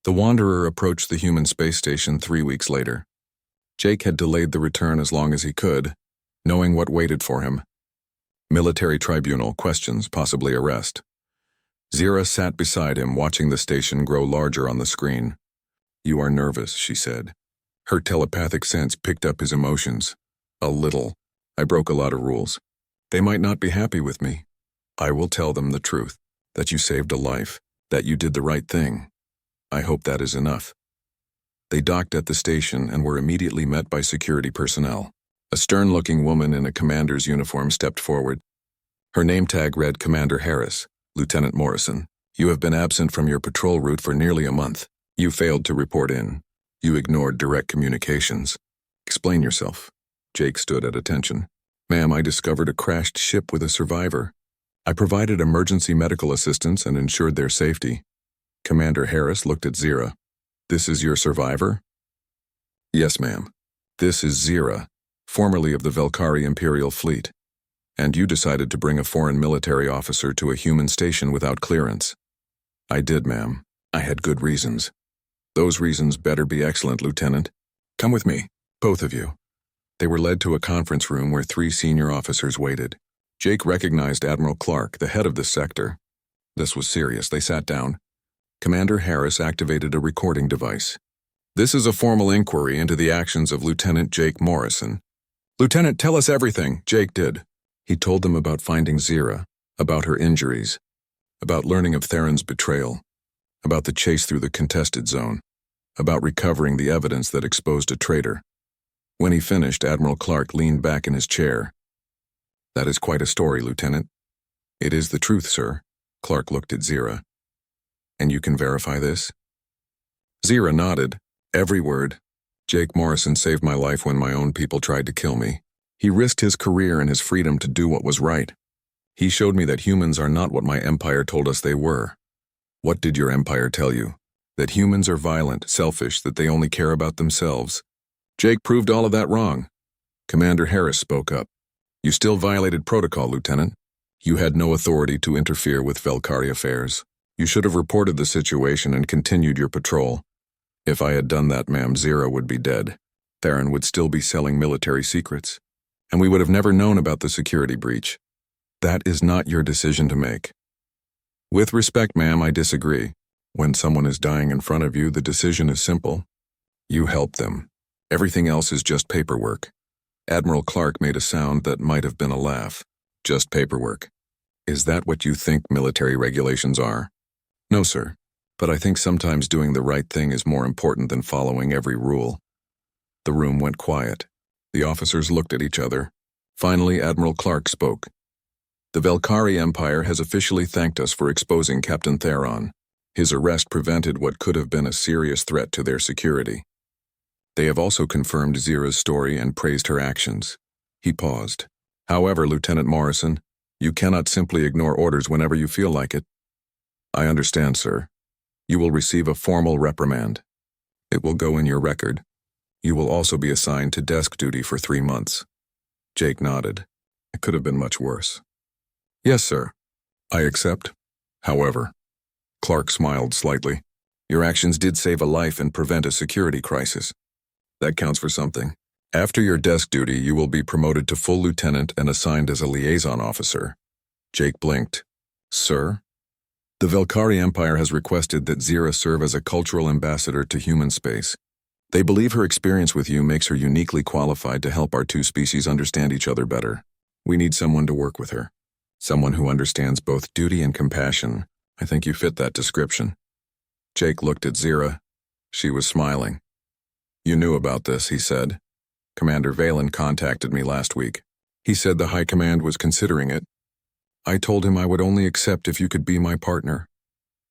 The Wanderer approached the human space station 3 weeks later. Jake had delayed the return as long as he could, knowing what waited for him. Military tribunal, questions, possibly arrest. Zira sat beside him, watching the station grow larger on the screen. "You are nervous," she said. Her telepathic sense picked up his emotions. "A little. I broke a lot of rules. They might not be happy with me. I will tell them the truth, that you saved a life, that you did the right thing. I hope that is enough." They docked at the station and were immediately met by security personnel. A stern-looking woman in a commander's uniform stepped forward. Her name tag read Commander Harris, Lieutenant Morrison. "You have been absent from your patrol route for nearly a month. You failed to report in. You ignored direct communications. Explain yourself." Jake stood at attention. "Ma'am, I discovered a crashed ship with a survivor. I provided emergency medical assistance and ensured their safety." Commander Harris looked at Zira. "This is your survivor?" "Yes, ma'am. This is Zira, formerly of the Velkari Imperial Fleet. And you decided to bring a foreign military officer to a human station without clearance." "I did, ma'am. I had good reasons." "Those reasons better be excellent, Lieutenant. Come with me, both of you." They were led to a conference room where 3 senior officers waited. Jake recognized Admiral Clark, the head of the sector. This was serious. They sat down. Commander Harris activated a recording device. "This is a formal inquiry into the actions of Lieutenant Jake Morrison." "Lieutenant, tell us everything," Jake did. He told them about finding Zira, about her injuries, about learning of Theron's betrayal, about the chase through the contested zone, about recovering the evidence that exposed a traitor. When he finished, Admiral Clark leaned back in his chair. "That is quite a story, Lieutenant." "It is the truth, sir." Clark looked at Zira. "And you can verify this?" Zira nodded. "Every word. Jake Morrison saved my life when my own people tried to kill me. He risked his career and his freedom to do what was right. He showed me that humans are not what my empire told us they were." "What did your empire tell you?" "That humans are violent, selfish, that they only care about themselves." Jake proved all of that wrong. Commander Harris spoke up. "You still violated protocol, Lieutenant. You had no authority to interfere with Velkari affairs. You should have reported the situation and continued your patrol. If I had done that, ma'am, Zira would be dead. Theron would still be selling military secrets. And we would have never known about the security breach. That is not your decision to make." "With respect, ma'am, I disagree. When someone is dying in front of you, the decision is simple. You help them. Everything else is just paperwork." Admiral Clark made a sound that might have been a laugh. "Just paperwork. Is that what you think military regulations are?" "No, sir. But I think sometimes doing the right thing is more important than following every rule." The room went quiet. The officers looked at each other. Finally, Admiral Clark spoke. "The Velkari Empire has officially thanked us for exposing Captain Theron. His arrest prevented what could have been a serious threat to their security. They have also confirmed Zira's story and praised her actions." He paused. "However, Lieutenant Morrison, you cannot simply ignore orders whenever you feel like it." "I understand, sir. You will receive a formal reprimand. It will go in your record. You will also be assigned to desk duty for 3 months." Jake nodded. "It could have been much worse." "Yes, sir. I accept. However," Clark smiled slightly, "your actions did save a life and prevent a security crisis. That counts for something. After your desk duty, you will be promoted to full lieutenant and assigned as a liaison officer." Jake blinked. "Sir?" "The Velkari Empire has requested that Zira serve as a cultural ambassador to human space. They believe her experience with you makes her uniquely qualified to help our 2 species understand each other better. We need someone to work with her. Someone who understands both duty and compassion. I think you fit that description." Jake looked at Zira. She was smiling. "You knew about this," he said. "Commander Valen contacted me last week. He said the High Command was considering it. I told him I would only accept if you could be my partner."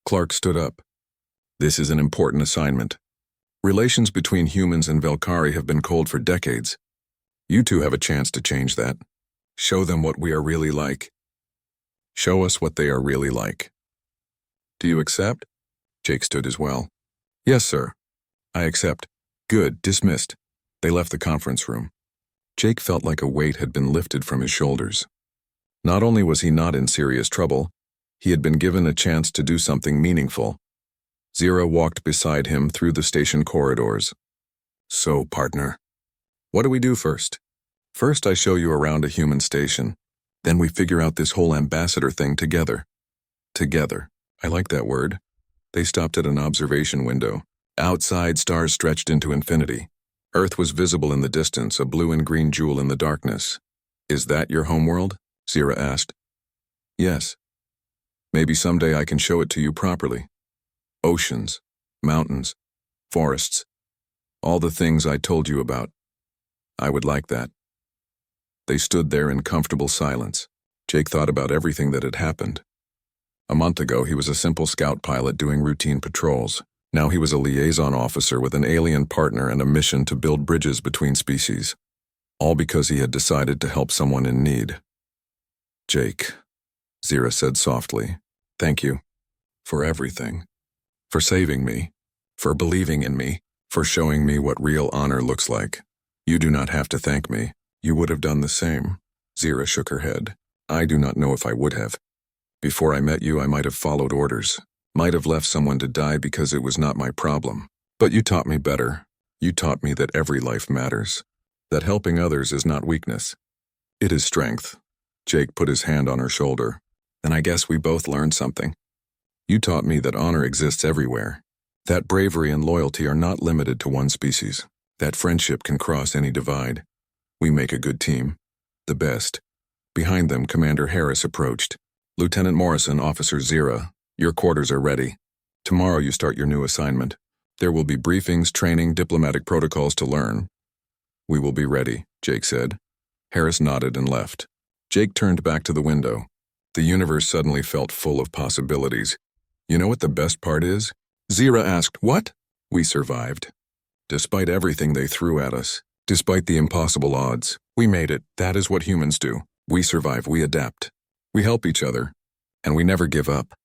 Clark stood up. "This is an important assignment. Relations between humans and Velkari have been cold for decades. You 2 have a chance to change that. Show them what we are really like. Show us what they are really like." "Do you accept?" Jake stood as well. "Yes, sir. I accept." "Good. Dismissed." They left the conference room. Jake felt like a weight had been lifted from his shoulders. Not only was he not in serious trouble, he had been given a chance to do something meaningful. Zira walked beside him through the station corridors. So, partner, what do we do first? First, I show you around a human station. Then we figure out this whole ambassador thing together. Together. I like that word. They stopped at an observation window. Outside, stars stretched into infinity. Earth was visible in the distance, a blue and green jewel in the darkness. Is that your homeworld? Zira asked. Yes. Maybe someday I can show it to you properly. Oceans, mountains, forests, all the things I told you about. I would like that. They stood there in comfortable silence. Jake thought about everything that had happened. A month ago, he was a simple scout pilot doing routine patrols. Now he was a liaison officer with an alien partner and a mission to build bridges between species. All because he had decided to help someone in need. Jake, Zira said softly, thank you. For everything. For saving me. For believing in me. For showing me what real honor looks like. You do not have to thank me. You would have done the same. Zira shook her head. I do not know if I would have. Before I met you, I might have followed orders. Might have left someone to die because it was not my problem. But you taught me better. You taught me that every life matters. That helping others is not weakness. It is strength. Jake put his hand on her shoulder. Then I guess we both learned something. You taught me that honor exists everywhere. That bravery and loyalty are not limited to one species. That friendship can cross any divide. We make a good team. The best. Behind them, Commander Harris approached. Lieutenant Morrison, Officer Zira, your quarters are ready. Tomorrow you start your new assignment. There will be briefings, training, diplomatic protocols to learn. We will be ready, Jake said. Harris nodded and left. Jake turned back to the window. The universe suddenly felt full of possibilities. You know what the best part is? Zira asked, what? We survived. Despite everything they threw at us, despite the impossible odds, we made it. That is what humans do. We survive, we adapt. We help each other, and we never give up.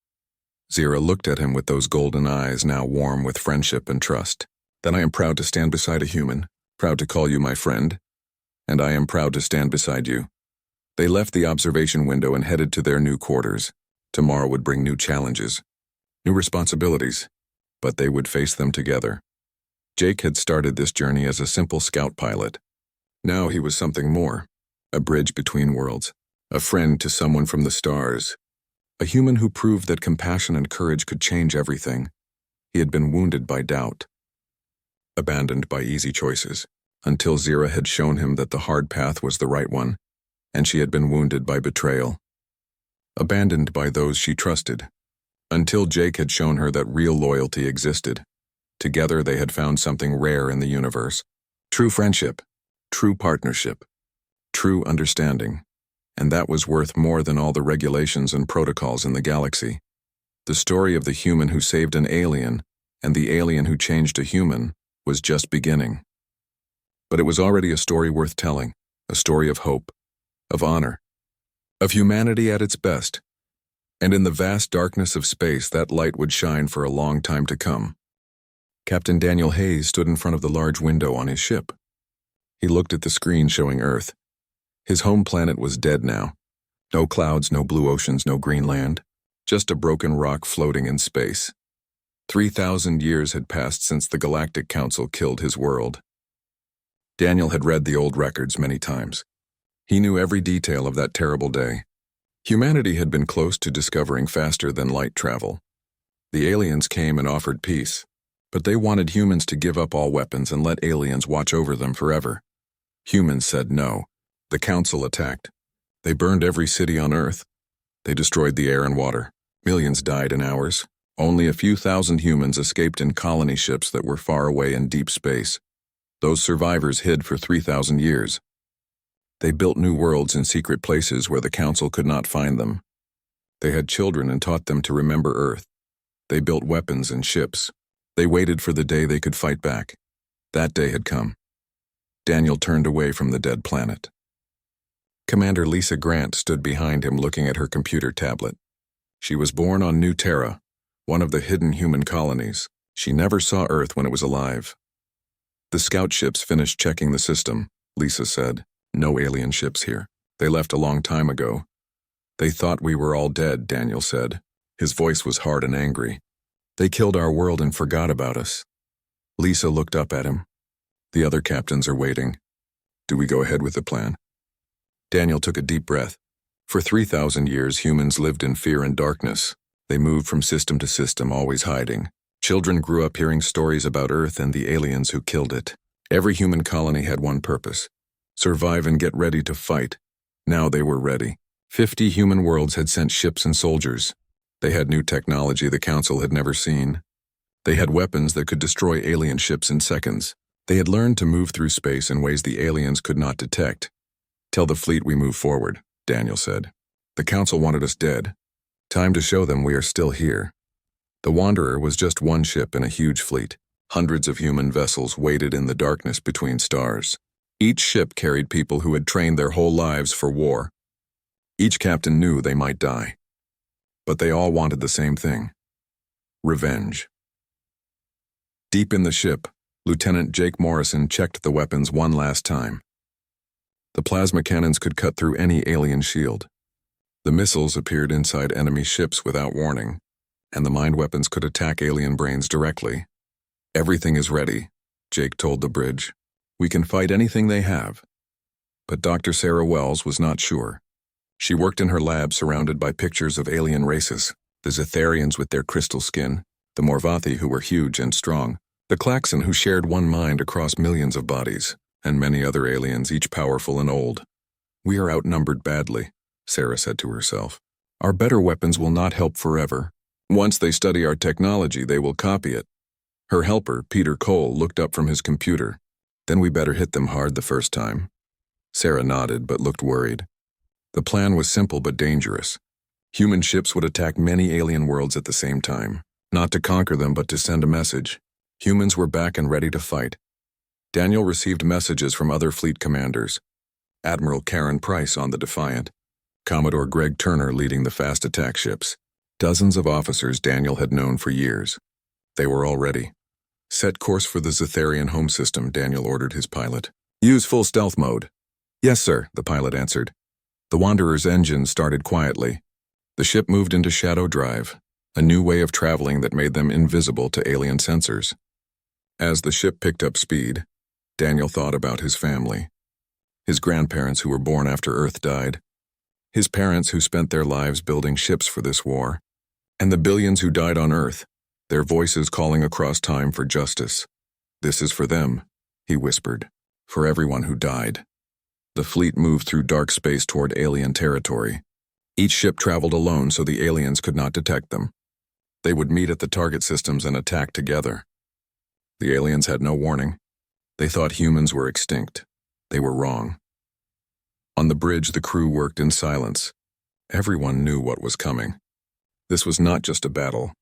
Zira looked at him with those golden eyes now warm with friendship and trust. Then I am proud to stand beside a human, proud to call you my friend, and I am proud to stand beside you. They left the observation window and headed to their new quarters. Tomorrow would bring new challenges, new responsibilities, but they would face them together. Jake had started this journey as a simple scout pilot. Now he was something more, a bridge between worlds, a friend to someone from the stars, a human who proved that compassion and courage could change everything. He had been wounded by doubt, abandoned by easy choices, until Zira had shown him that the hard path was the right one, and she had been wounded by betrayal, abandoned by those she trusted, until Jake had shown her that real loyalty existed. Together they had found something rare in the universe. True friendship, true partnership, true understanding. And that was worth more than all the regulations and protocols in the galaxy. The story of the human who saved an alien and the alien who changed a human was just beginning. But it was already a story worth telling, a story of hope, of honor, of humanity at its best. And in the vast darkness of space, that light would shine for a long time to come. Captain Daniel Hayes stood in front of the large window on his ship. He looked at the screen showing Earth. His home planet was dead now. No clouds, no blue oceans, no green land. Just a broken rock floating in space. 3,000 years had passed since the Galactic Council killed his world. Daniel had read the old records many times. He knew every detail of that terrible day. Humanity had been close to discovering faster than light travel. The aliens came and offered peace, but they wanted humans to give up all weapons and let aliens watch over them forever. Humans said no. The Council attacked. They burned every city on Earth. They destroyed the air and water. Millions died in hours. Only a few thousand humans escaped in colony ships that were far away in deep space. Those survivors hid for 3,000 years. They built new worlds in secret places where the Council could not find them. They had children and taught them to remember Earth. They built weapons and ships. They waited for the day they could fight back. That day had come. Daniel turned away from the dead planet. Commander Lisa Grant stood behind him looking at her computer tablet. She was born on New Terra, one of the hidden human colonies. She never saw Earth when it was alive. The scout ships finished checking the system, Lisa said. No alien ships here. They left a long time ago. They thought we were all dead, Daniel said. His voice was hard and angry. They killed our world and forgot about us. Lisa looked up at him. The other captains are waiting. Do we go ahead with the plan? Daniel took a deep breath. For 3,000 years, humans lived in fear and darkness. They moved from system to system, always hiding. Children grew up hearing stories about Earth and the aliens who killed it. Every human colony had one purpose: survive and get ready to fight. Now they were ready. 50 human worlds had sent ships and soldiers. They had new technology the Council had never seen. They had weapons that could destroy alien ships in seconds. They had learned to move through space in ways the aliens could not detect. Tell the fleet we move forward, Daniel said. The Council wanted us dead. Time to show them we are still here. The Wanderer was just one ship in a huge fleet. Hundreds of human vessels waited in the darkness between stars. Each ship carried people who had trained their whole lives for war. Each captain knew they might die. But they all wanted the same thing: revenge. Deep in the ship, Lieutenant Jake Morrison checked the weapons one last time. The plasma cannons could cut through any alien shield. The missiles appeared inside enemy ships without warning, and the mind weapons could attack alien brains directly. Everything is ready, Jake told the bridge. We can fight anything they have. But Dr. Sarah Wells was not sure. She worked in her lab surrounded by pictures of alien races: the Zetharians with their crystal skin, the Morvathi who were huge and strong, the Klaxon who shared one mind across millions of bodies, and many other aliens, each powerful and old. We are outnumbered badly, Sarah said to herself. Our better weapons will not help forever. Once they study our technology, they will copy it. Her helper, Peter Cole, looked up from his computer. Then we better hit them hard the first time. Sarah nodded but looked worried. The plan was simple but dangerous. Human ships would attack many alien worlds at the same time, not to conquer them but to send a message. Humans were back and ready to fight. Daniel received messages from other fleet commanders. Admiral Karen Price on the Defiant, Commodore Greg Turner leading the fast attack ships. Dozens of officers Daniel had known for years. They were all ready. Set course for the Zetharian home system, Daniel ordered his pilot. Use full stealth mode. Yes, sir, the pilot answered. The Wanderer's engine started quietly. The ship moved into shadow drive, a new way of traveling that made them invisible to alien sensors. As the ship picked up speed, Daniel thought about his family. His grandparents who were born after Earth died. His parents who spent their lives building ships for this war. And the billions who died on Earth, their voices calling across time for justice. This is for them, he whispered, for everyone who died. The fleet moved through dark space toward alien territory. Each ship traveled alone so the aliens could not detect them. They would meet at the target systems and attack together. The aliens had no warning. They thought humans were extinct. They were wrong. On the bridge, the crew worked in silence. Everyone knew what was coming. This was not just a battle.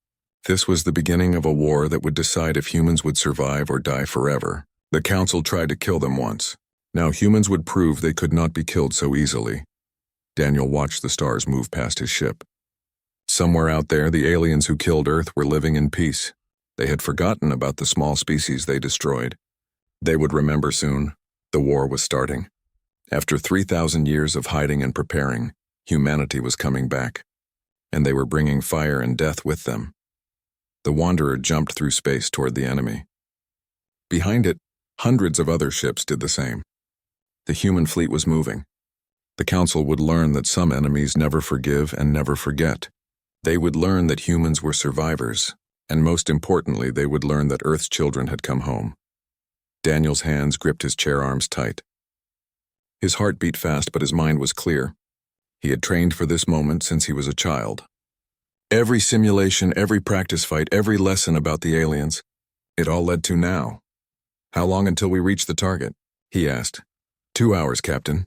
This was the beginning of a war that would decide if humans would survive or die forever. The Council tried to kill them once. Now humans would prove they could not be killed so easily. Daniel watched the stars move past his ship. Somewhere out there, the aliens who killed Earth were living in peace. They had forgotten about the small species they destroyed. They would remember soon. The war was starting. After 3,000 years of hiding and preparing, humanity was coming back. And they were bringing fire and death with them. The Wanderer jumped through space toward the enemy. Behind it, hundreds of other ships did the same. The human fleet was moving. The Council would learn that some enemies never forgive and never forget. They would learn that humans were survivors, and most importantly, they would learn that Earth's children had come home. Daniel's hands gripped his chair arms tight. His heart beat fast, but his mind was clear. He had trained for this moment since he was a child. Every simulation, every practice fight, every lesson about the aliens, it all led to now. How long until we reach the target? He asked. 2 hours, Captain,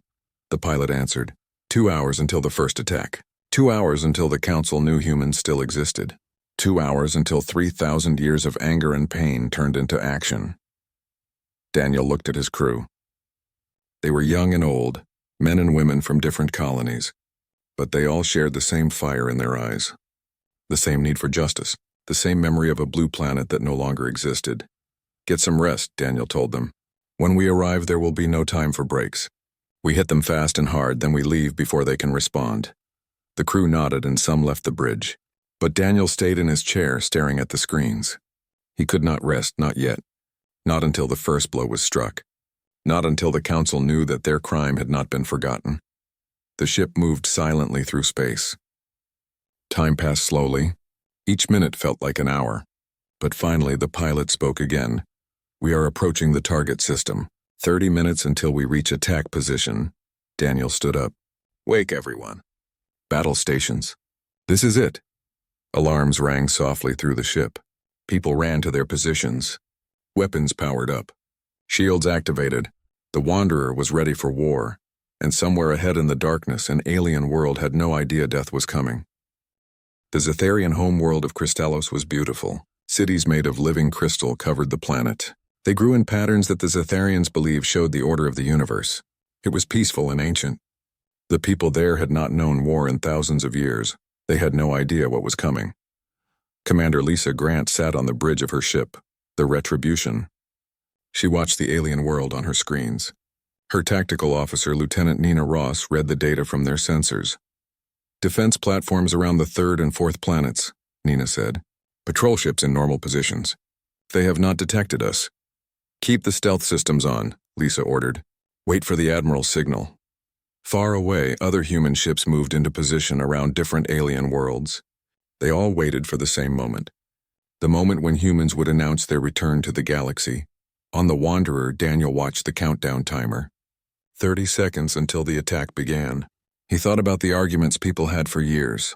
the pilot answered. 2 hours until the first attack. 2 hours until the Council knew humans still existed. 2 hours until 3,000 years of anger and pain turned into action. Daniel looked at his crew. They were young and old, men and women from different colonies, but they all shared the same fire in their eyes, the same need for justice, the same memory of a blue planet that no longer existed. Get some rest, Daniel told them. When we arrive, there will be no time for breaks. We hit them fast and hard, then we leave before they can respond. The crew nodded and some left the bridge. But Daniel stayed in his chair, staring at the screens. He could not rest, not yet. Not until the first blow was struck. Not until the Council knew that their crime had not been forgotten. The ship moved silently through space. Time passed slowly. Each minute felt like an hour. But finally the pilot spoke again. "We are approaching the target system. 30 minutes until we reach attack position." Daniel stood up. "Wake everyone. Battle stations. This is it." Alarms rang softly through the ship. People ran to their positions. Weapons powered up. Shields activated. The Wanderer was ready for war. And somewhere ahead in the darkness, an alien world had no idea death was coming. The Zetharian homeworld of Crystallos was beautiful. Cities made of living crystal covered the planet. They grew in patterns that the Zetharians believed showed the order of the universe. It was peaceful and ancient. The people there had not known war in thousands of years. They had no idea what was coming. Commander Lisa Grant sat on the bridge of her ship, the Retribution. She watched the alien world on her screens. Her tactical officer, Lieutenant Nina Ross, read the data from their sensors. "Defense platforms around the 3rd and 4th planets," Nina said. "Patrol ships in normal positions. They have not detected us." "Keep the stealth systems on," Lisa ordered. "Wait for the Admiral's signal." Far away, other human ships moved into position around different alien worlds. They all waited for the same moment. The moment when humans would announce their return to the galaxy. On the Wanderer, Daniel watched the countdown timer. 30 seconds until the attack began. He thought about the arguments people had for years.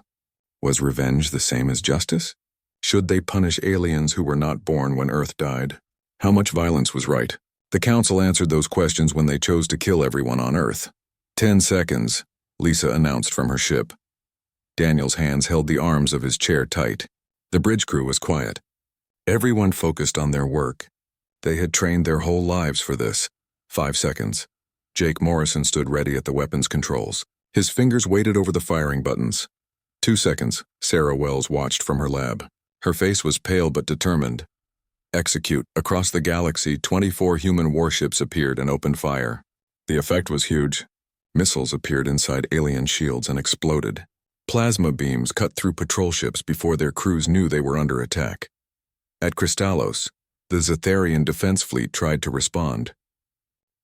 Was revenge the same as justice? Should they punish aliens who were not born when Earth died? How much violence was right? The Council answered those questions when they chose to kill everyone on Earth. 10 seconds, Lisa announced from her ship. Daniel's hands held the arms of his chair tight. The bridge crew was quiet. Everyone focused on their work. They had trained their whole lives for this. 5 seconds. Jake Morrison stood ready at the weapons controls. His fingers weighted over the firing buttons. 2 seconds. Sarah Wells watched from her lab. Her face was pale but determined. Execute. Across the galaxy, 24 human warships appeared and opened fire. The effect was huge. Missiles appeared inside alien shields and exploded. Plasma beams cut through patrol ships before their crews knew they were under attack. At Crystallos, the Zetharian defense fleet tried to respond.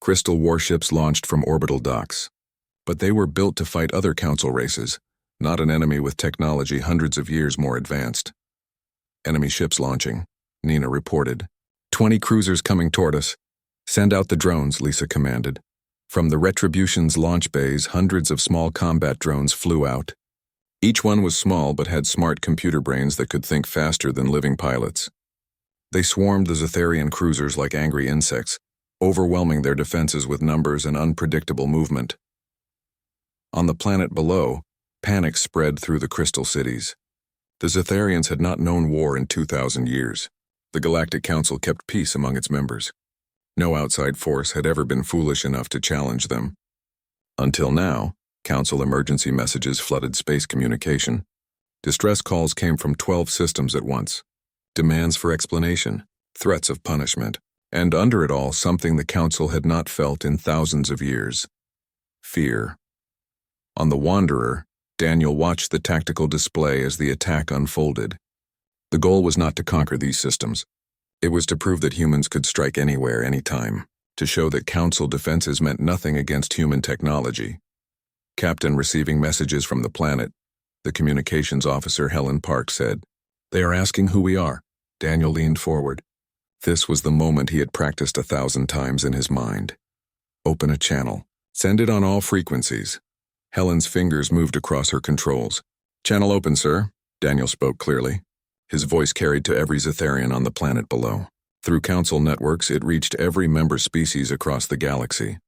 Crystal warships launched from orbital docks. But they were built to fight other Council races, not an enemy with technology hundreds of years more advanced. "Enemy ships launching," Nina reported. 20 cruisers coming toward us. "Send out the drones," Lisa commanded. From the Retribution's launch bays, hundreds of small combat drones flew out. Each one was small but had smart computer brains that could think faster than living pilots. They swarmed the Zetharian cruisers like angry insects, overwhelming their defenses with numbers and unpredictable movement. On the planet below, panic spread through the crystal cities. The Zetharians had not known war in 2,000 years. The Galactic Council kept peace among its members. No outside force had ever been foolish enough to challenge them. Until now, Council emergency messages flooded space communication. Distress calls came from 12 systems at once. Demands for explanation, threats of punishment, and under it all something the Council had not felt in thousands of years. Fear. On the Wanderer, Daniel watched the tactical display as the attack unfolded. The goal was not to conquer these systems. It was to prove that humans could strike anywhere, anytime, to show that Council defenses meant nothing against human technology. Captain receiving messages from the planet, the communications officer Helen Park said, "They are asking who we are." Daniel leaned forward. This was the moment he had practiced 1,000 times in his mind. Open a channel. Send it on all frequencies. Helen's fingers moved across her controls. "Channel open, sir," Daniel spoke clearly. His voice carried to every Zetharian on the planet below. Through Council networks, it reached every member species across the galaxy.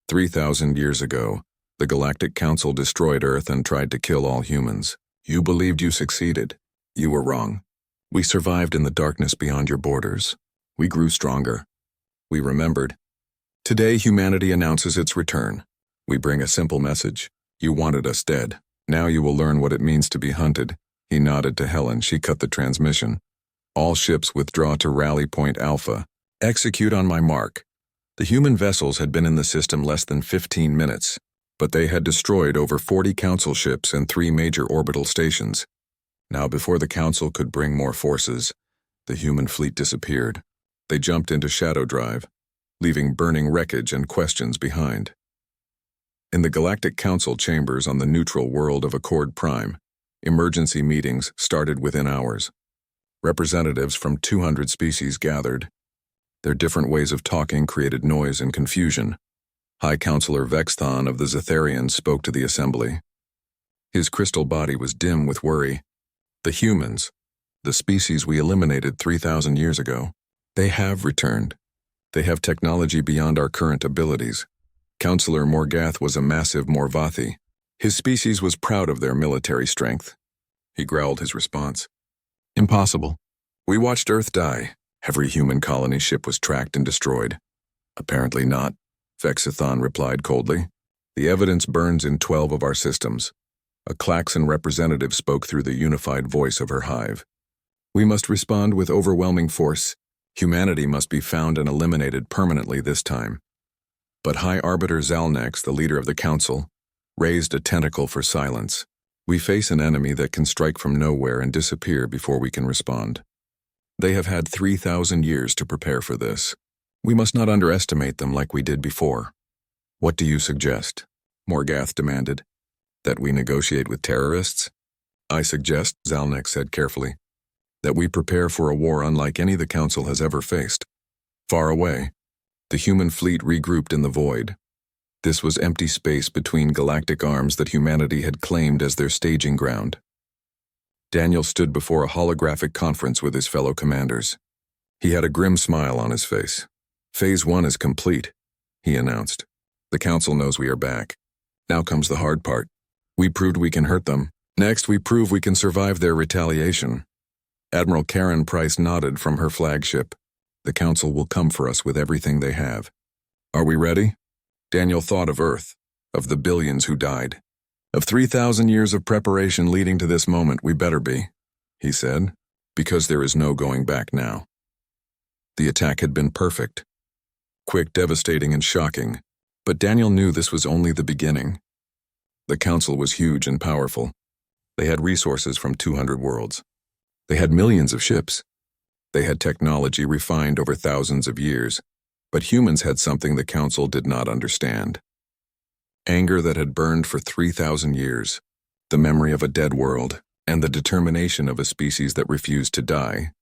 3,000 years ago, the Galactic Council destroyed Earth and tried to kill all humans. You believed you succeeded. You were wrong. We survived in the darkness beyond your borders. We grew stronger. We remembered. Today, humanity announces its return. We bring a simple message. You wanted us dead. Now you will learn what it means to be hunted. He nodded to Helen. She cut the transmission. All ships withdraw to Rally Point Alpha. Execute on my mark. The human vessels had been in the system less than 15 minutes, but they had destroyed over 40 Council ships and 3 major orbital stations. Now, before the Council could bring more forces, the human fleet disappeared. They jumped into Shadow Drive, leaving burning wreckage and questions behind. In the Galactic Council chambers on the neutral world of Accord Prime, emergency meetings started within hours. Representatives from 200 species gathered. Their different ways of talking created noise and confusion. High Counselor Vexthon of the Zetharians spoke to the assembly. His crystal body was dim with worry. The humans, the species we eliminated 3,000 years ago, they have returned. They have technology beyond our current abilities. Counselor Morgath was a massive Morvathi. His species was proud of their military strength. He growled his response. Impossible. We watched Earth die. Every human colony ship was tracked and destroyed. Apparently not, Vexithon replied coldly. The evidence burns in 12 of our systems. A Klaxon representative spoke through the unified voice of her hive. We must respond with overwhelming force. Humanity must be found and eliminated permanently this time. But High Arbiter Zalnex, the leader of the Council, raised a tentacle for silence. We face an enemy that can strike from nowhere and disappear before we can respond. They have had 3,000 years to prepare for this. We must not underestimate them like we did before. What do you suggest? Morgath demanded. That we negotiate with terrorists? I suggest, Zalnex said carefully, that we prepare for a war unlike any the Council has ever faced. Far away, the human fleet regrouped in the void. This was empty space between galactic arms that humanity had claimed as their staging ground. Daniel stood before a holographic conference with his fellow commanders. He had a grim smile on his face. Phase 1 is complete, he announced. The Council knows we are back. Now comes the hard part. We proved we can hurt them. Next, we prove we can survive their retaliation. Admiral Karen Price nodded from her flagship. The Council will come for us with everything they have. Are we ready? Daniel thought of Earth, of the billions who died. Of 3,000 years of preparation leading to this moment, we better be, he said, because there is no going back now. The attack had been perfect. Quick, devastating, and shocking, but Daniel knew this was only the beginning. The Council was huge and powerful. They had resources from 200 worlds. They had millions of ships. They had technology refined over thousands of years, but humans had something the Council did not understand. Anger that had burned for 3,000 years, the memory of a dead world, and the determination of a species that refused to die.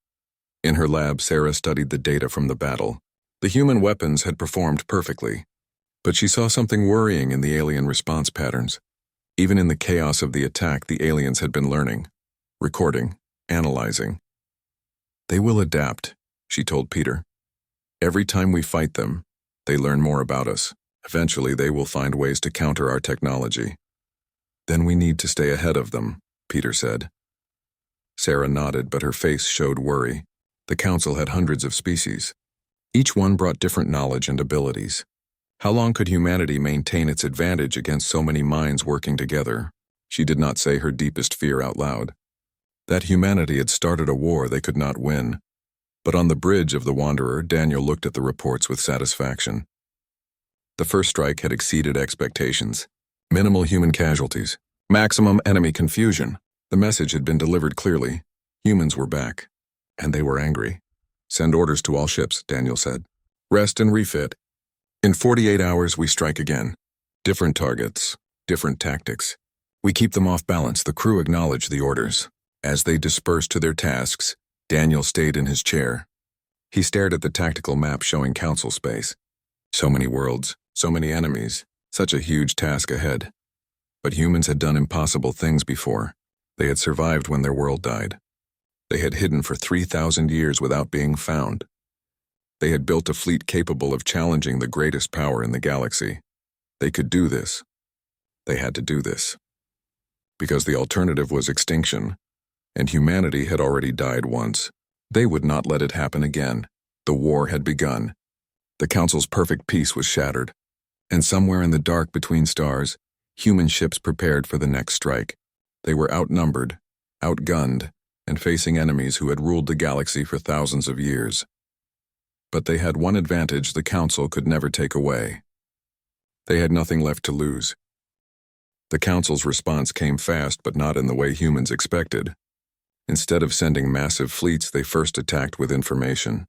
In her lab, Sarah studied the data from the battle. The human weapons had performed perfectly, but she saw something worrying in the alien response patterns. Even in the chaos of the attack, the aliens had been learning, recording, analyzing. They will adapt, she told Peter. Every time we fight them, they learn more about us. Eventually, they will find ways to counter our technology. Then we need to stay ahead of them, Peter said. Sarah nodded, but her face showed worry. The Council had hundreds of species. Each one brought different knowledge and abilities. How long could humanity maintain its advantage against so many minds working together? She did not say her deepest fear out loud. That humanity had started a war they could not win. But on the bridge of the Wanderer, Daniel looked at the reports with satisfaction. The first strike had exceeded expectations. Minimal human casualties. Maximum enemy confusion. The message had been delivered clearly. Humans were back. And they were angry. Send orders to all ships, Daniel said. Rest and refit. In 48 hours, we strike again. Different targets. Different tactics. We keep them off balance. The crew acknowledged the orders. As they dispersed to their tasks, Daniel stayed in his chair. He stared at the tactical map showing Council space. So many worlds. So many enemies, such a huge task ahead. But humans had done impossible things before. They had survived when their world died. They had hidden for 3,000 years without being found. They had built a fleet capable of challenging the greatest power in the galaxy. They could do this. They had to do this. Because the alternative was extinction, and humanity had already died once. They would not let it happen again. The war had begun. The Council's perfect peace was shattered. And somewhere in the dark between stars, human ships prepared for the next strike. They were outnumbered, outgunned, and facing enemies who had ruled the galaxy for thousands of years. But they had one advantage the Council could never take away. They had nothing left to lose. The Council's response came fast, but not in the way humans expected. Instead of sending massive fleets, they first attacked with information.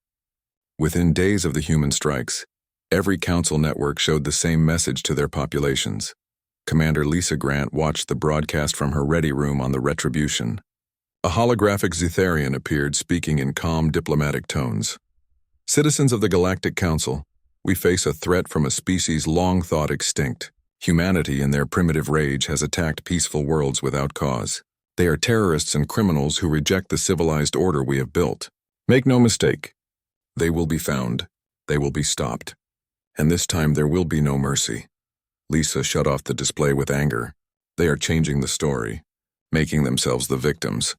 Within days of the human strikes, every council network showed the same message to their populations. Commander Lisa Grant watched the broadcast from her ready room on the Retribution. A holographic Zetharian appeared, speaking in calm, diplomatic tones. Citizens of the Galactic Council, we face a threat from a species long thought extinct. Humanity, in their primitive rage, has attacked peaceful worlds without cause. They are terrorists and criminals who reject the civilized order we have built. Make no mistake, they will be found. They will be stopped. And this time there will be no mercy. Lisa shut off the display with anger. They are changing the story, making themselves the victims.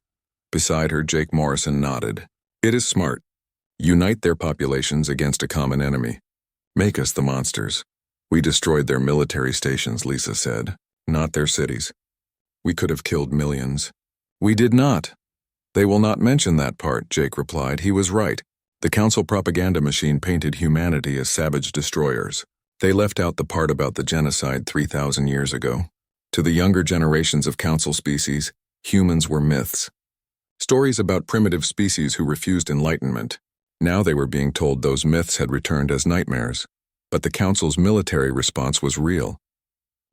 Beside her, Jake Morrison nodded. It is smart. Unite their populations against a common enemy. Make us the monsters. We destroyed their military stations, Lisa said, not their cities. We could have killed millions. We did not. They will not mention that part, Jake replied. He was right. The council propaganda machine painted humanity as savage destroyers. They left out the part about the genocide 3,000 years ago. To the younger generations of council species, humans were myths. Stories about primitive species who refused enlightenment. Now they were being told those myths had returned as nightmares. But the council's military response was real.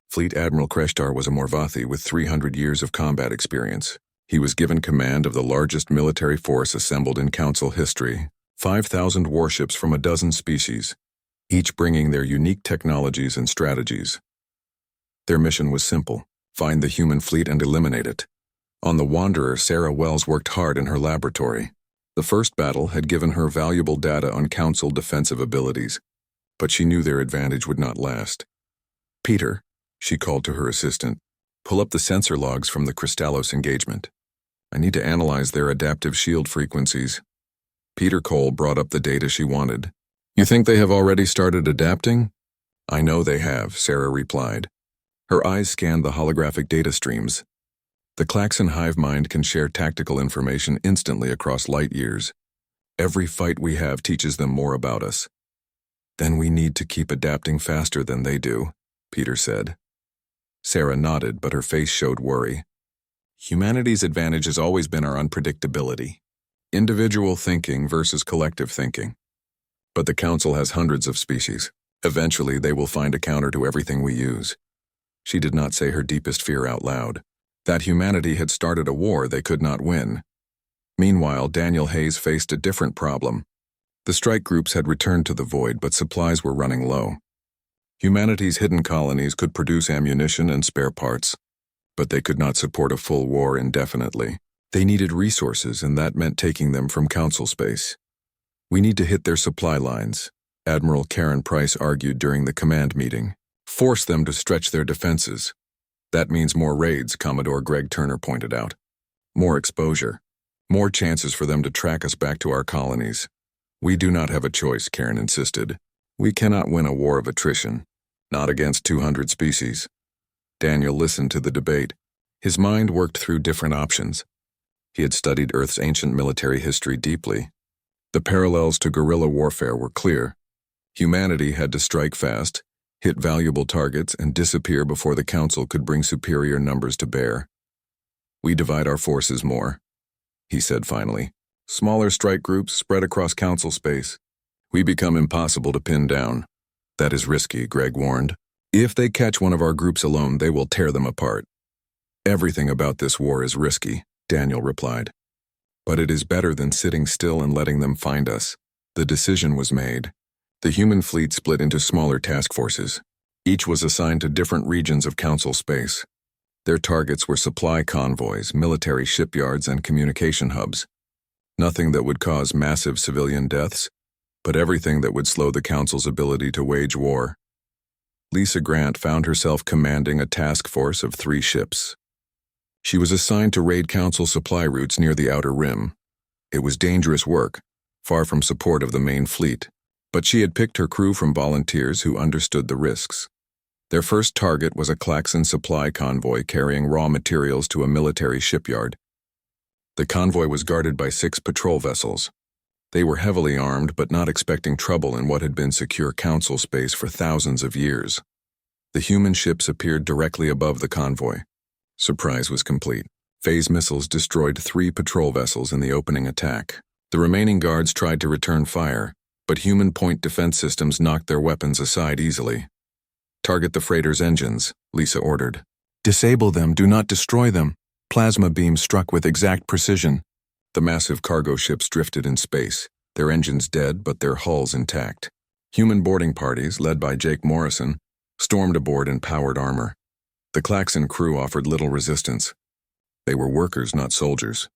Fleet Admiral Kreshtar was a Morvathi with 300 years of combat experience. He was given command of the largest military force assembled in council history, 5,000 warships from a dozen species, each bringing their unique technologies and strategies. Their mission was simple: find the human fleet and eliminate it. On the Wanderer, Sarah Wells worked hard in her laboratory. The first battle had given her valuable data on council defensive abilities, but she knew their advantage would not last. Peter, she called to her assistant, pull up the sensor logs from the Crystallos engagement. I need to analyze their adaptive shield frequencies. Peter Cole brought up the data she wanted. You think they have already started adapting? I know they have, Sarah replied. Her eyes scanned the holographic data streams. The Klaxon hive mind can share tactical information instantly across light years. Every fight we have teaches them more about us. Then we need to keep adapting faster than they do, Peter said. Sarah nodded, but her face showed worry. Humanity's advantage has always been our unpredictability. Individual thinking versus collective thinking. But the Council has hundreds of species. Eventually, they will find a counter to everything we use. She did not say her deepest fear out loud, that humanity had started a war they could not win. Meanwhile, Daniel Hayes faced a different problem. The strike groups had returned to the void, but supplies were running low. Humanity's hidden colonies could produce ammunition and spare parts, but they could not support a full war indefinitely. They needed resources, and that meant taking them from Council space. We need to hit their supply lines, Admiral Karen Price argued during the command meeting. Force them to stretch their defenses. That means more raids, Commodore Greg Turner pointed out. More exposure. More chances for them to track us back to our colonies. We do not have a choice, Karen insisted. We cannot win a war of attrition, not against 200 species. Daniel listened to the debate. His mind worked through different options. He had studied Earth's ancient military history deeply. The parallels to guerrilla warfare were clear. Humanity had to strike fast, hit valuable targets, and disappear before the Council could bring superior numbers to bear. We divide our forces more, he said finally. Smaller strike groups spread across Council space. We become impossible to pin down. That is risky, Greg warned. If they catch one of our groups alone, they will tear them apart. Everything about this war is risky, Daniel replied. But it is better than sitting still and letting them find us. The decision was made. The human fleet split into smaller task forces. Each was assigned to different regions of Council space. Their targets were supply convoys, military shipyards, and communication hubs. Nothing that would cause massive civilian deaths, but everything that would slow the Council's ability to wage war. Lisa Grant found herself commanding a task force of 3 ships. She was assigned to raid Council supply routes near the Outer Rim. It was dangerous work, far from support of the main fleet, but she had picked her crew from volunteers who understood the risks. Their first target was a Klaxon supply convoy carrying raw materials to a military shipyard. The convoy was guarded by 6 patrol vessels. They were heavily armed but not expecting trouble in what had been secure Council space for thousands of years. The human ships appeared directly above the convoy. Surprise was complete. Phase missiles destroyed 3 patrol vessels in the opening attack. The remaining guards tried to return fire, but human point defense systems knocked their weapons aside easily. "Target the freighter's engines," Lisa ordered. "Disable them, do not destroy them." Plasma beams struck with exact precision. The massive cargo ships drifted in space, their engines dead but their hulls intact. Human boarding parties, led by Jake Morrison, stormed aboard in powered armor. The Klaxon crew offered little resistance. They were workers, not soldiers.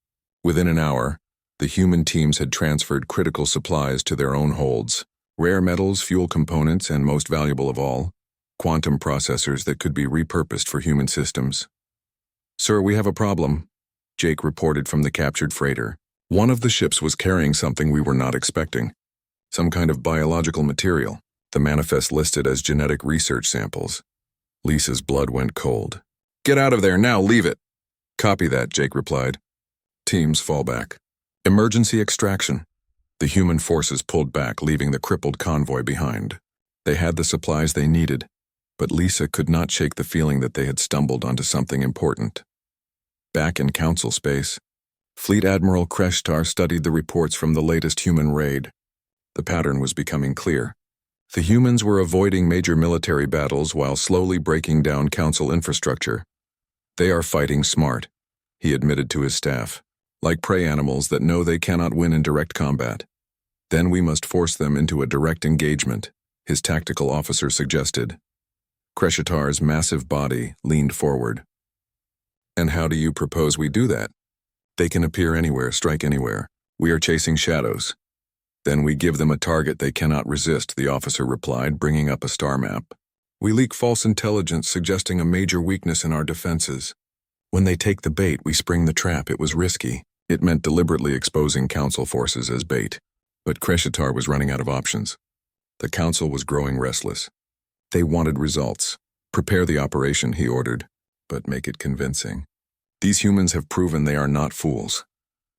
Within an hour, the human teams had transferred critical supplies to their own holds: rare metals, fuel components, and most valuable of all, quantum processors that could be repurposed for human systems. "Sir, we have a problem," Jake reported from the captured freighter. "One of the ships was carrying something we were not expecting. Some kind of biological material. The manifest listed as genetic research samples." Lisa's blood went cold. "Get out of there now, leave it." "Copy that," Jake replied. "Teams, fall back. Emergency extraction." The human forces pulled back, leaving the crippled convoy behind. They had the supplies they needed, but Lisa could not shake the feeling that they had stumbled onto something important. Back in Council space, Fleet Admiral Kreshtar studied the reports from the latest human raid. The pattern was becoming clear. The humans were avoiding major military battles while slowly breaking down Council infrastructure. "They are fighting smart," he admitted to his staff, "like prey animals that know they cannot win in direct combat. Then we must force them into a direct engagement," his tactical officer suggested. Kreshtar's massive body leaned forward. "And how do you propose we do that?" "They can appear anywhere, strike anywhere. We are chasing shadows." "Then we give them a target they cannot resist," the officer replied, bringing up a star map. "We leak false intelligence suggesting a major weakness in our defenses. When they take the bait, we spring the trap." It was risky. It meant deliberately exposing Council forces as bait. But Kreshtar was running out of options. The Council was growing restless. They wanted results. "Prepare the operation," he ordered, "but make it convincing. These humans have proven they are not fools."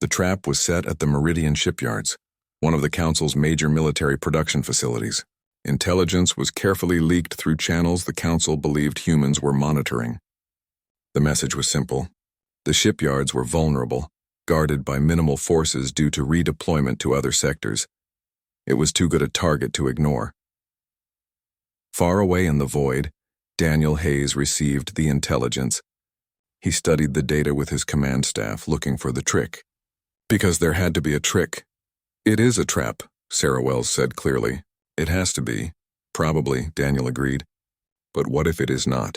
The trap was set at the Meridian shipyards, one of the Council's major military production facilities. Intelligence was carefully leaked through channels the Council believed humans were monitoring. The message was simple. The shipyards were vulnerable, guarded by minimal forces due to redeployment to other sectors. It was too good a target to ignore. Far away in the void, Daniel Hayes received the intelligence. He studied the data with his command staff, looking for the trick. Because there had to be a trick. "It is a trap," Sarah Wells said clearly. "It has to be." "Probably," Daniel agreed. "But what if it is not?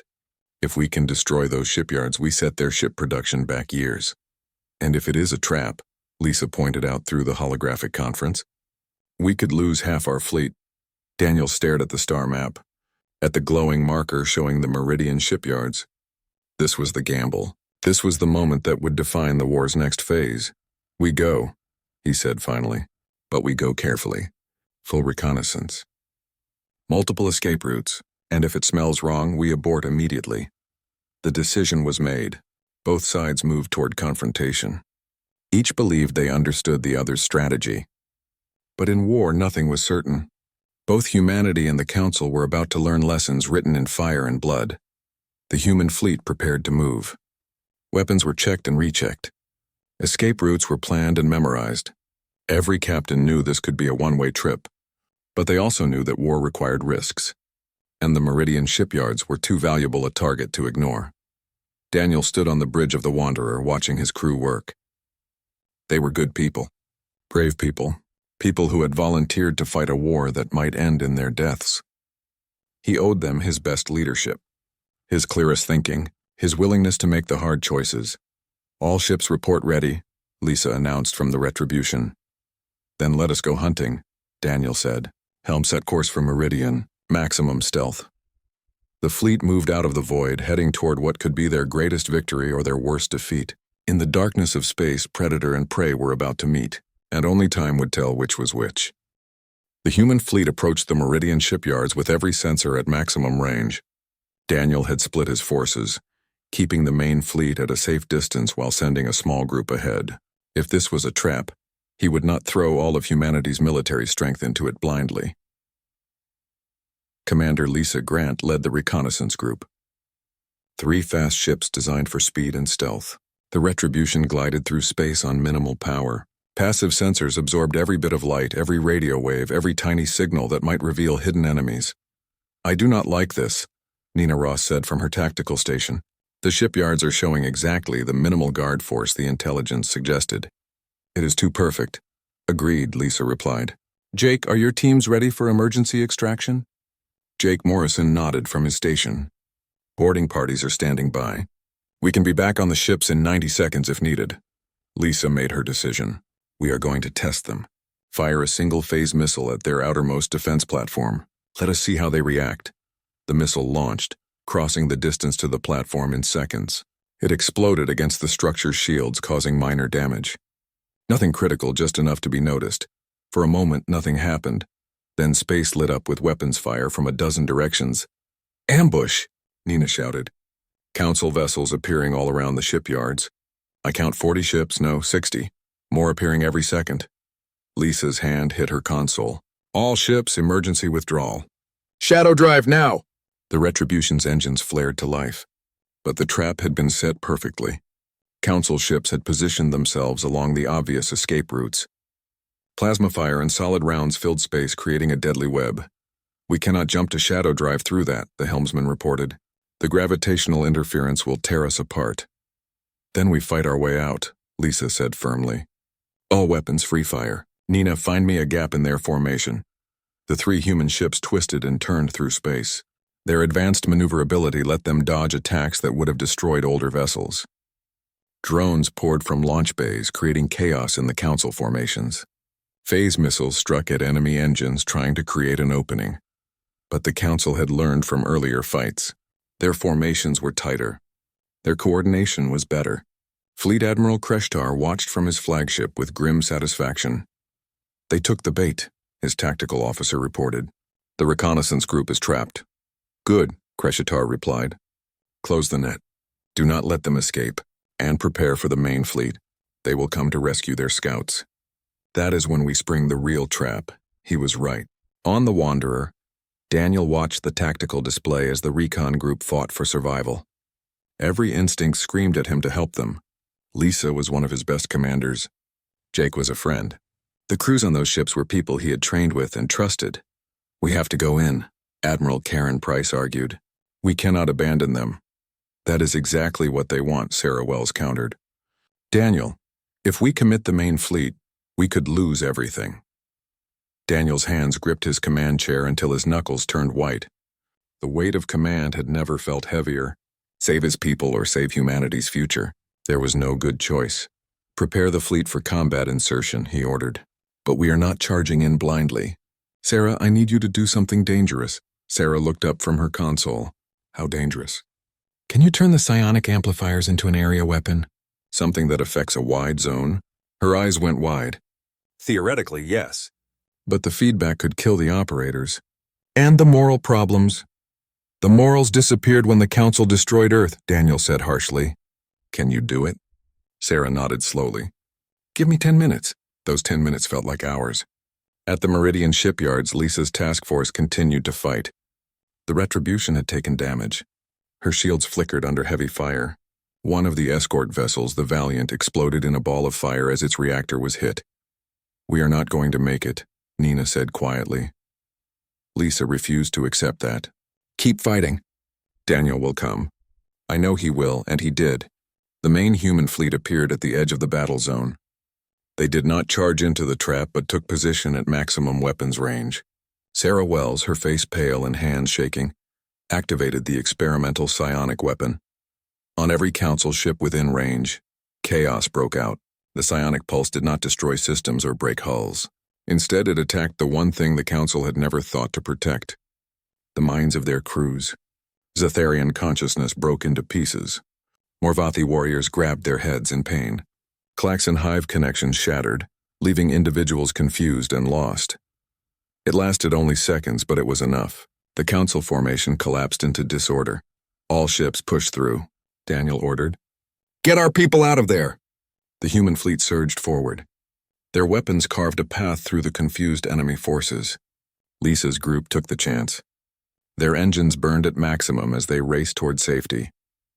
If we can destroy those shipyards, we set their ship production back years. And if it is a trap," Lisa pointed out through the holographic conference, "we could lose half our fleet." Daniel stared at the star map, at the glowing marker showing the Meridian shipyards. This was the gamble. This was the moment that would define the war's next phase. "We go," he said finally, "but we go carefully. Full reconnaissance. Multiple escape routes, and if it smells wrong, we abort immediately." The decision was made. Both sides moved toward confrontation. Each believed they understood the other's strategy. But in war, nothing was certain. Both humanity and the Council were about to learn lessons written in fire and blood. The human fleet prepared to move. Weapons were checked and rechecked. Escape routes were planned and memorized. Every captain knew this could be a one-way trip. But they also knew that war required risks. And the Meridian shipyards were too valuable a target to ignore. Daniel stood on the bridge of the Wanderer, watching his crew work. They were good people. Brave people. People who had volunteered to fight a war that might end in their deaths. He owed them his best leadership, his clearest thinking, his willingness to make the hard choices. "All ships report ready," Lisa announced from the Retribution. "Then let us go hunting," Daniel said. "Helm set course for Meridian, maximum stealth." The fleet moved out of the void, heading toward what could be their greatest victory or their worst defeat. In the darkness of space, predator and prey were about to meet, and only time would tell which was which. The human fleet approached the Meridian shipyards with every sensor at maximum range. Daniel had split his forces, keeping the main fleet at a safe distance while sending a small group ahead. If this was a trap, he would not throw all of humanity's military strength into it blindly. Commander Lisa Grant led the reconnaissance group. 3 fast ships designed for speed and stealth. The Retribution glided through space on minimal power. Passive sensors absorbed every bit of light, every radio wave, every tiny signal that might reveal hidden enemies. "I do not like this," Nina Ross said from her tactical station. "The shipyards are showing exactly the minimal guard force the intelligence suggested." "It is too perfect." "Agreed," Lisa replied. "Jake, are your teams ready for emergency extraction?" Jake Morrison nodded from his station. "Boarding parties are standing by. We can be back on the ships in 90 seconds if needed." Lisa made her decision. "We are going to test them. Fire a single-phase missile at their outermost defense platform. Let us see how they react." The missile launched, crossing the distance to the platform in seconds. It exploded against the structure's shields, causing minor damage. Nothing critical, just enough to be noticed. For a moment, nothing happened. Then space lit up with weapons fire from a dozen directions. "Ambush!" Nina shouted. Council vessels appearing all around the shipyards. "I count 40 ships, no, 60. More appearing every second." Lisa's hand hit her console. "All ships, emergency withdrawal." "Shadow drive now!" The Retribution's engines flared to life. But the trap had been set perfectly. Council ships had positioned themselves along the obvious escape routes. Plasma fire and solid rounds filled space, creating a deadly web. "We cannot jump to shadow drive through that," the helmsman reported. "The gravitational interference will tear us apart." "Then we fight our way out," Lisa said firmly. "All weapons free fire. Nina, find me a gap in their formation." The 3 human ships twisted and turned through space. Their advanced maneuverability let them dodge attacks that would have destroyed older vessels. Drones poured from launch bays, creating chaos in the Council formations. Phase missiles struck at enemy engines, trying to create an opening. But the Council had learned from earlier fights. Their formations were tighter. Their coordination was better. Fleet Admiral Kreshtar watched from his flagship with grim satisfaction. "They took the bait," his tactical officer reported. "The reconnaissance group is trapped." "Good," Kreshtar replied. "Close the net. Do not let them escape, and prepare for the main fleet. They will come to rescue their scouts." That is when we spring the real trap. He was right. On the Wanderer, Daniel watched the tactical display as the recon group fought for survival. Every instinct screamed at him to help them. Lisa was one of his best commanders. Jake was a friend. The crews on those ships were people he had trained with and trusted. "We have to go in," Admiral Karen Price argued. "We cannot abandon them." "That is exactly what they want," Sarah Wells countered. "Daniel, if we commit the main fleet, we could lose everything." Daniel's hands gripped his command chair until his knuckles turned white. The weight of command had never felt heavier. Save his people or save humanity's future. There was no good choice. "Prepare the fleet for combat insertion," he ordered. "But we are not charging in blindly." "Sarah, I need you to do something dangerous." Sarah looked up from her console. "How dangerous?" "Can you turn the psionic amplifiers into an area weapon?" "Something that affects a wide zone?" Her eyes went wide. "Theoretically, yes. But the feedback could kill the operators." "And the moral problems." "The morals disappeared when the Council destroyed Earth," Daniel said harshly. "Can you do it?" Sarah nodded slowly. "Give me 10 minutes. Those 10 minutes felt like hours. At the Meridian shipyards, Lisa's task force continued to fight. The Retribution had taken damage. Her shields flickered under heavy fire. One of the escort vessels, the Valiant, exploded in a ball of fire as its reactor was hit. "We are not going to make it," Nina said quietly. Lisa refused to accept that. "Keep fighting. Daniel will come." "I know he will," and he did. The main human fleet appeared at the edge of the battle zone. They did not charge into the trap but took position at maximum weapons range. Sarah Wells, her face pale and hands shaking, activated the experimental psionic weapon. On every Council ship within range, chaos broke out. The psionic pulse did not destroy systems or break hulls. Instead, it attacked the one thing the Council had never thought to protect: the minds of their crews. Zetharian consciousness broke into pieces. Morvathi warriors grabbed their heads in pain. Klaxon hive connections shattered, leaving individuals confused and lost. It lasted only seconds, but it was enough. The Council formation collapsed into disorder. All ships pushed through, Daniel ordered. "Get our people out of there!" The human fleet surged forward. Their weapons carved a path through the confused enemy forces. Lisa's group took the chance. Their engines burned at maximum as they raced toward safety.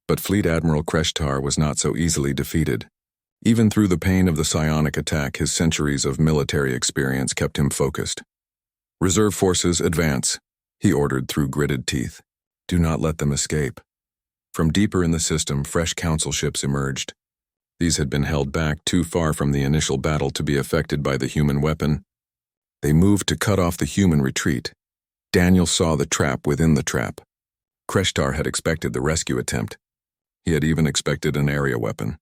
But Fleet Admiral Kreshtar was not so easily defeated. Even through the pain of the psionic attack, his centuries of military experience kept him focused. "Reserve forces, advance," he ordered through gritted teeth. "Do not let them escape." From deeper in the system, fresh council ships emerged. These had been held back too far from the initial battle to be affected by the human weapon. They moved to cut off the human retreat. Daniel saw the trap within the trap. Kreshtar had expected the rescue attempt. He had even expected an area weapon.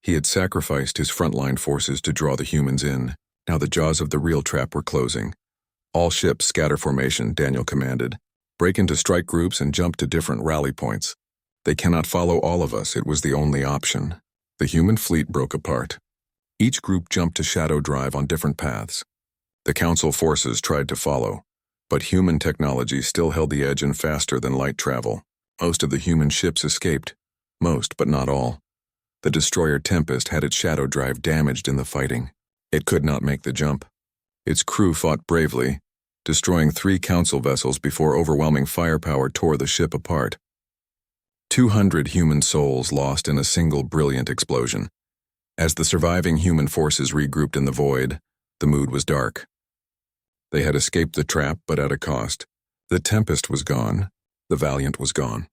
He had sacrificed his frontline forces to draw the humans in. Now the jaws of the real trap were closing. "All ships scatter formation," Daniel commanded. "Break into strike groups and jump to different rally points. They cannot follow all of us. It was the only option." The human fleet broke apart. Each group jumped to Shadow Drive on different paths. The Council forces tried to follow, but human technology still held the edge and faster than light travel. Most of the human ships escaped. Most, but not all. The destroyer Tempest had its Shadow Drive damaged in the fighting. It could not make the jump. Its crew fought bravely, destroying 3 Council vessels before overwhelming firepower tore the ship apart. 200 human souls lost in a single brilliant explosion. As the surviving human forces regrouped in the void, the mood was dark. They had escaped the trap, but at a cost. The Tempest was gone. The Valiant was gone.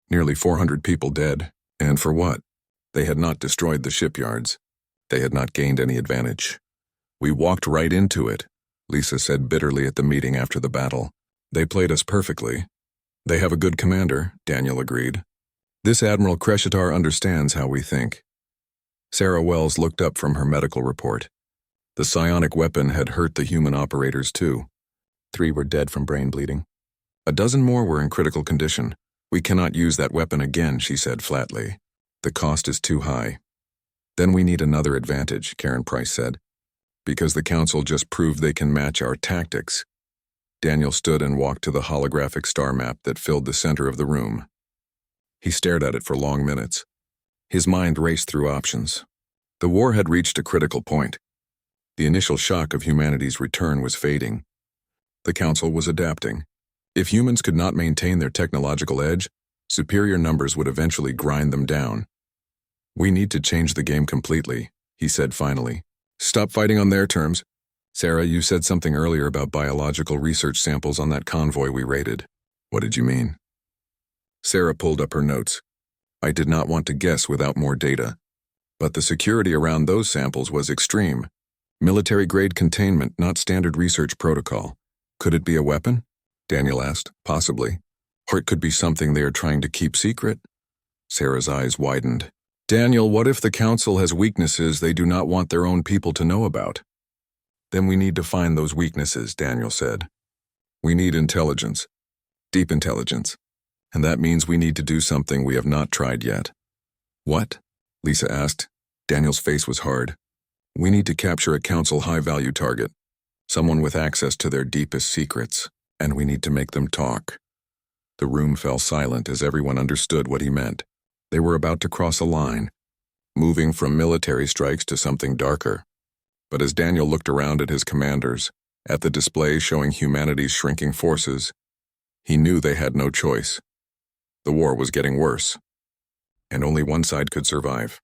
Nearly 400 people dead. And for what? They had not destroyed the shipyards. They had not gained any advantage. "We walked right into it," Lisa said bitterly at the meeting after the battle. "They played us perfectly." "They have a good commander," Daniel agreed. "This Admiral Kreshtar understands how we think." Sarah Wells looked up from her medical report. The psionic weapon had hurt the human operators too. 3 were dead from brain bleeding. A dozen more were in critical condition. "We cannot use that weapon again," she said flatly. "The cost is too high." "Then we need another advantage," Karen Price said. "Because the Council just proved they can match our tactics." Daniel stood and walked to the holographic star map that filled the center of the room. He stared at it for long minutes. His mind raced through options. The war had reached a critical point. The initial shock of humanity's return was fading. The Council was adapting. If humans could not maintain their technological edge, superior numbers would eventually grind them down. "We need to change the game completely," he said finally. "Stop fighting on their terms." "Sarah, you said something earlier about biological research samples on that convoy we raided. What did you mean?" Sarah pulled up her notes. "I did not want to guess without more data. But the security around those samples was extreme. Military-grade containment, not standard research protocol. Could it be a weapon?" Daniel asked. "Possibly. Or it could be something they are trying to keep secret." Sarah's eyes widened. "Daniel, what if the Council has weaknesses they do not want their own people to know about?" "Then we need to find those weaknesses," Daniel said. "We need intelligence. Deep intelligence. And that means we need to do something we have not tried yet." "What?" Lisa asked. Daniel's face was hard. "We need to capture a Council high-value target. Someone with access to their deepest secrets. And we need to make them talk." The room fell silent as everyone understood what he meant. They were about to cross a line, moving from military strikes to something darker. But as Daniel looked around at his commanders, at the display showing humanity's shrinking forces, he knew they had no choice. The war was getting worse, and only one side could survive.